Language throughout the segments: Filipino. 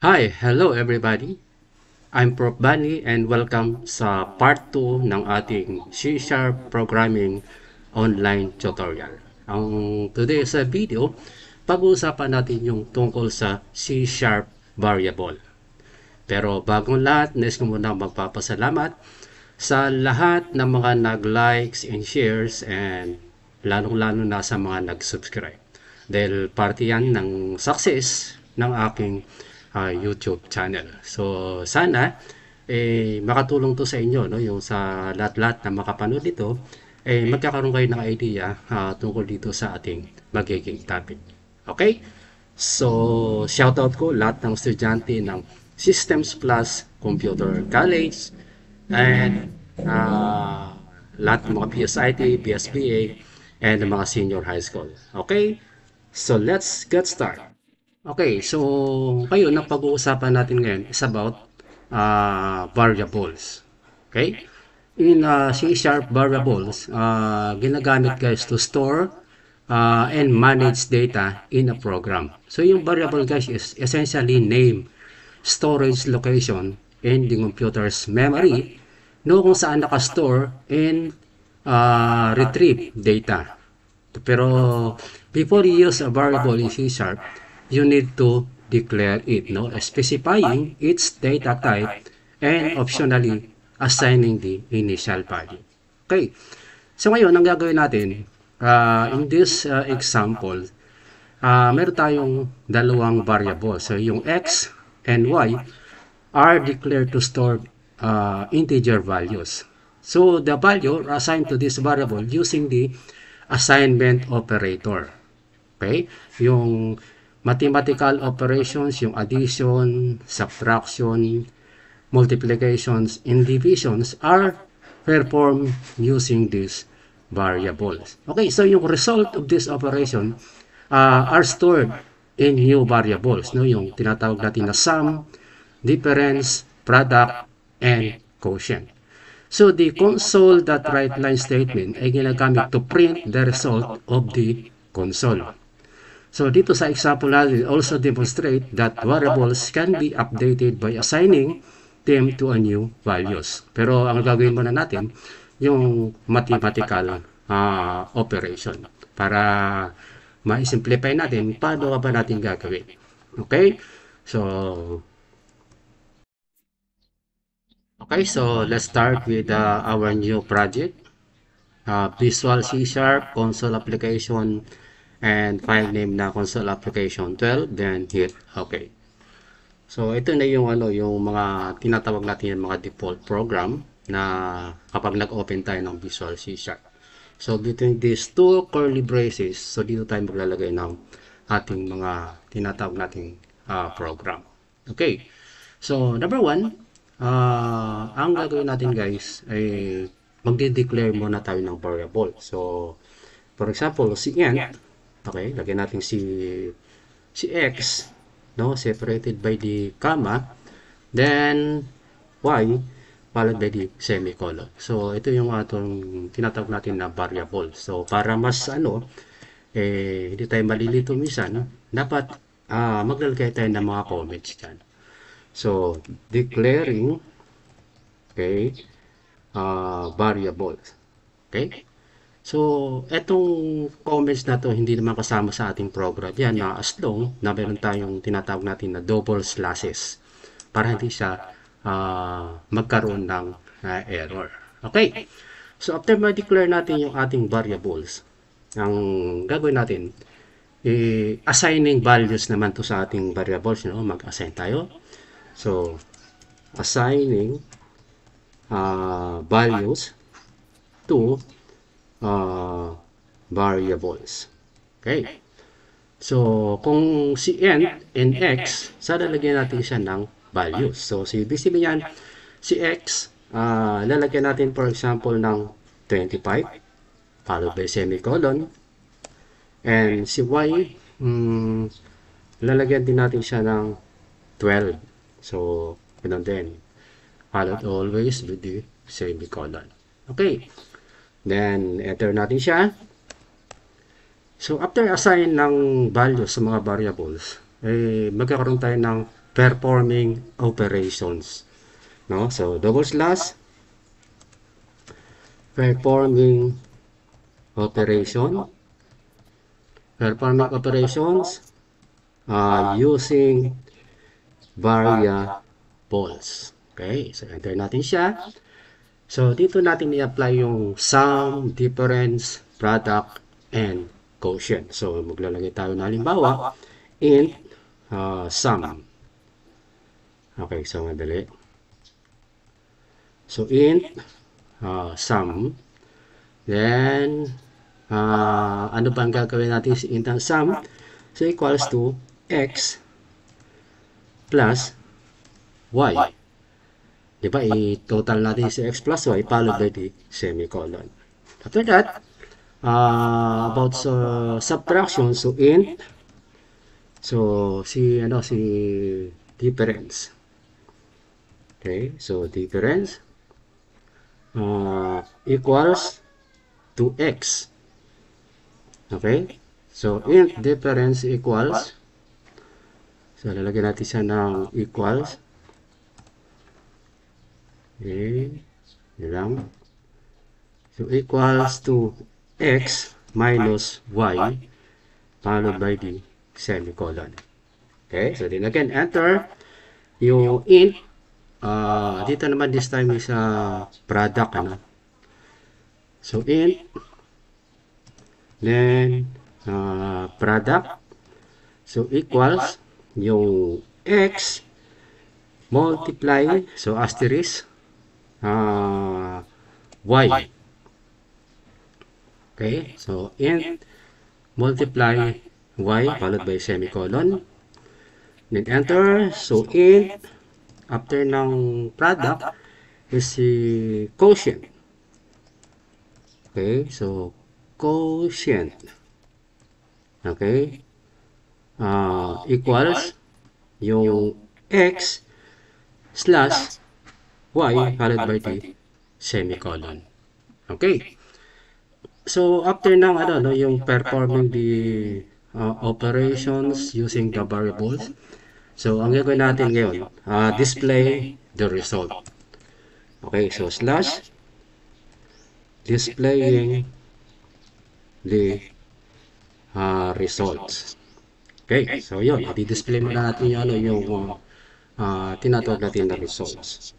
Hi, hello everybody. I'm Prof. Bani and welcome sa part 2 ng ating C-Sharp Programming online tutorial. Today sa video, pag-uusapan natin yung tungkol sa C-Sharp variable. Pero bagong lahat, nais ko muna magpapasalamat sa lahat ng mga nag-likes and shares and lalong-lalo na sa mga nag-subscribe. Dahil parte yan ng success ng aking YouTube channel. So sana makatulong to sa inyo, no, yung sa lahat-lahat na makapanood dito magkakaroon kayo ng idea tungkol dito sa ating magiging topic. Okay? So shoutout ko lahat ng estudyante ng Systems Plus Computer College and lahat ng mga PSIT, PSBA, and the mga senior high school. Okay? So let's get started. Okay, so ngayon ang pag-uusapan natin ngayon is about variables. Okay? In C# variables, ginagamit guys to store and manage data in a program. So yung variable guys is essentially name, storage location, in the computer's memory, no, kung saan nakastore and retrieve data. Pero before you use a variable in C#, you need to declare it, no? Specifying its data type and optionally assigning the initial value. Okay. So ngayon, ang gagawin natin, in this example, meron tayong dalawang variable. So yung x and y are declared to store integer values. So the value are assigned to this variable using the assignment operator. Okay? Yung mathematical operations, yung addition, subtraction, multiplications, and divisions are performed using these variables. Okay, so yung result of this operation are stored in new variables, no? Yung tinatawag natin na sum, difference, product, and quotient. So the console.writeLine statement ay ginagamit to print the result of the console. So dito sa example natin, also demonstrate that variables can be updated by assigning them to a new values. Pero ang gagawin muna natin, yung mathematical operation para ma-simplify natin paano ba natin gagawin. Okay? So let's start with our new project. Visual C#, console application, and file name na console application 12, then hit OK. So ito na yung yung mga tinatawag natin yung mga default program na kapag nag-open tayo ng Visual C#. So between these two curly braces, so dito tayo maglalagay ng ating mga tinatawag nating program. Okay. So number one, ang gagawin natin guys ay magde-declare muna tayo ng variable. So for example, si int. Okay, lagyan natin si x, no, separated by the comma, then y followed by the semicolon. So ito yung atong tinatawag natin na variable. So para mas hindi tayo malilito minsan, dapat maglalagay tayo ng mga comments diyan. So declaring, okay, variables. Okay? So, etong comments na to hindi naman kasama sa ating program. Yan na as long na meron tayong tinatawag natin na double slashes para hindi siya magkaroon ng error. Okay. So, after ma-declare natin yung ating variables, ang gagawin natin, assigning values naman to sa ating variables. No? Mag-assign tayo. So, assigning values to variables. Okay. So, kung si n and x, lalagyan natin siya ng values. So, si ibig yan, si x, lalagyan natin for example ng 25, followed by semicolon. And si y, lalagyan din natin siya ng 12. So, ganun din. Followed always with the semicolon. Okay. Then, enter natin siya. So, after assign ng values sa mga variables, magkakaroon tayo ng performing operations. No? So, double slash, performing operation, performing operations using variables. Okay, so enter natin siya. So, dito natin i-apply yung sum, difference, product, and quotient. So, maglalagay tayo na halimbawa, int sum. Okay, so madali. So, int sum. Then, ano pa ang gagawin natin sa int ang sum? So, equals to x plus y. Diba, i-total natin si x plus y followed by the semicolon. After that, about subtraction, so int, so si difference. Okay, so difference equals to x. Okay, so int difference equals, so lalagyan natin siya ng equals. Okay, yun lang. So, equals to x minus y followed by the semicolon. Okay, so then again, enter yung int. Dito naman this time is product. Ano? So, int, then product. So, equals yung x multiply, so asterisk, y. Okay, so int multiply y followed by semicolon. Then enter. So int after ng product is si quotient. Okay, so quotient. Okay, equals yung x slash y followed by the semicolon. Okay. So, after ng yung performing the operations using the variables, so, ang gagawin natin ngayon, display the result. Okay, so, slash displaying the results. Okay, so yun, i-display muna natin yung tinatawag natin na results.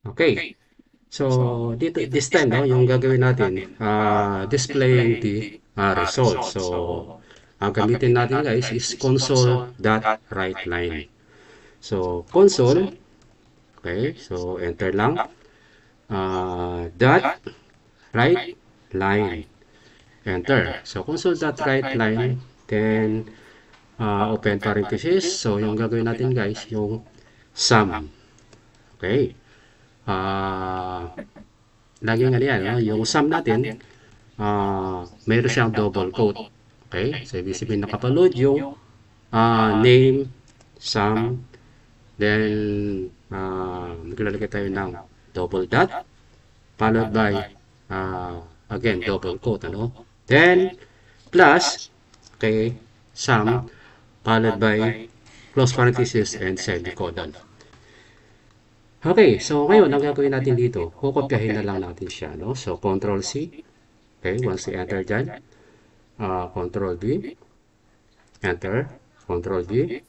Okay. So, dito, this time, yung gagawin natin, displaying the results. So, ang gamitin natin guys is console.writeLine. So, console, okay, so enter lang, dot writeLine. Enter. So, console.writeLine, then, open parenthesis. So, yung gagawin natin guys, yung sum. Okay. Laging yan, no? Yung sum natin, mayroon siyang double quote. Okay? So, ibig sabihin nakapaload yung name, sum, then, maglalagay tayo ng double dot, followed by, again, double quote, ano? Then, plus, okay, sum, followed by close parenthesis and semicolon. Okay, so ngayon, ang gagawin natin dito, kukopyahin na lang natin siya, no? So, Control-C, okay, once you enter dyan, Control-V, enter, Control-V,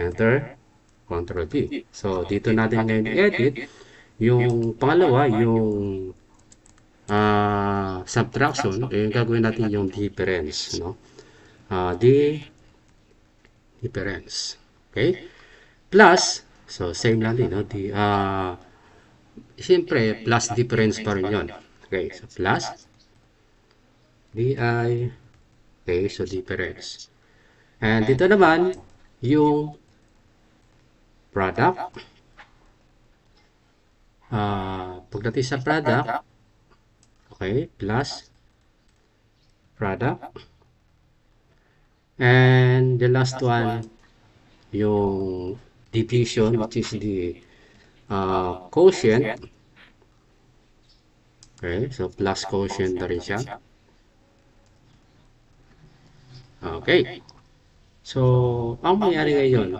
enter, Control-V. So, dito natin ngayon edit, yung pangalawa, yung subtraction, yung gagawin natin yung difference, no? Difference, okay? Plus, so, same lang din, no? Siyempre, plus difference pa rin yun. Okay, so plus di, okay, so difference. And dito naman, yung product. Pagdating sa product, okay, plus product. And the last one, yung division, which is the quotient. Okay, so plus quotient na rin siya. Okay. So, ang mangyari ngayon,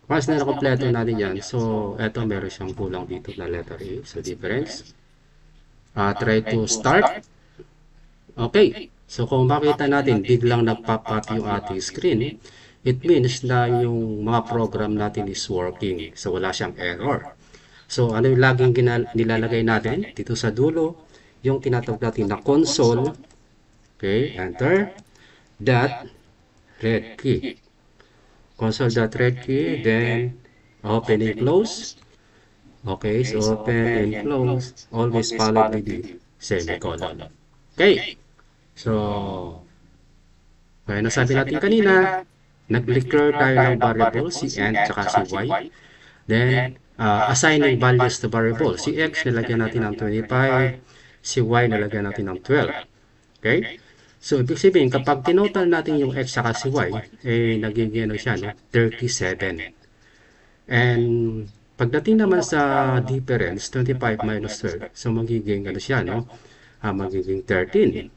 once na nakompleto natin yan, so, eto meron siyang kulang dito na letter A. So, difference. Try to start. Okay. So, kung makita natin, biglang nag-pop up yung ating screen, it means na yung mga program natin is working. So, wala siyang error. So, ano yung laging nilalagay natin? Dito sa dulo, yung tinatawag natin na console. Okay, enter. Dot red key. Console.red key, then open and close. Okay, so open and close, always followed with the semicolon. Okay, so, kaya nasabi natin kanina, nag-declare tayo ng variable, si n tsaka si y. Then, assigning values to variable. Si x, nilagyan natin ng 25, si y, nilagyan natin ng 12. Okay? So, ibig sabihin, kapag tinotal natin yung x saka si y, eh, nagiging ano siya, no? 37. And, pagdating naman sa difference, 25 minus 12, so magiging ano siya, no? Magiging 13.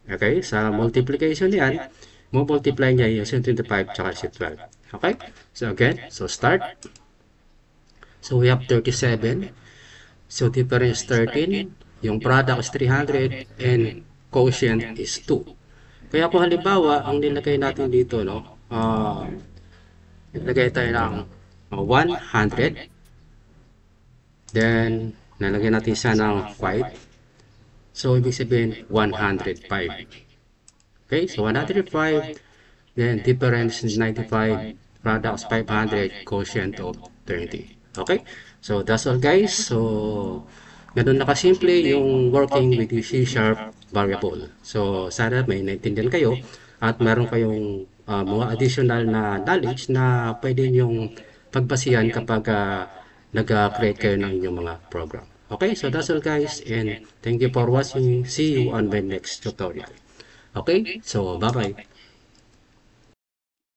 Okay? Sa multiplication yan, multiply niya yung 25 tsaka si 12. Okay? So, again, so start. So, we have 37. So, difference 13. Yung product is 300 and quotient is 2. Kaya kung halimbawa, ang nilagay natin dito, no, nilagay tayo ng 100. Then, nalagyan natin siya ng 5. So, ibig sabihin, 105. Okay, so 105. Then, difference is 95. Products 500. Quotient of 30. Okay, so that's all guys. So, ganun na kasimple yung working with the C# variable. So, sana may naintindihan kayo at meron kayong mga additional na knowledge na pwede nyong pagbasihan kapag nag-create kayo ng inyong mga program. Okay, so that's all guys and thank you for watching. See you on my next tutorial. Okay, so bye-bye.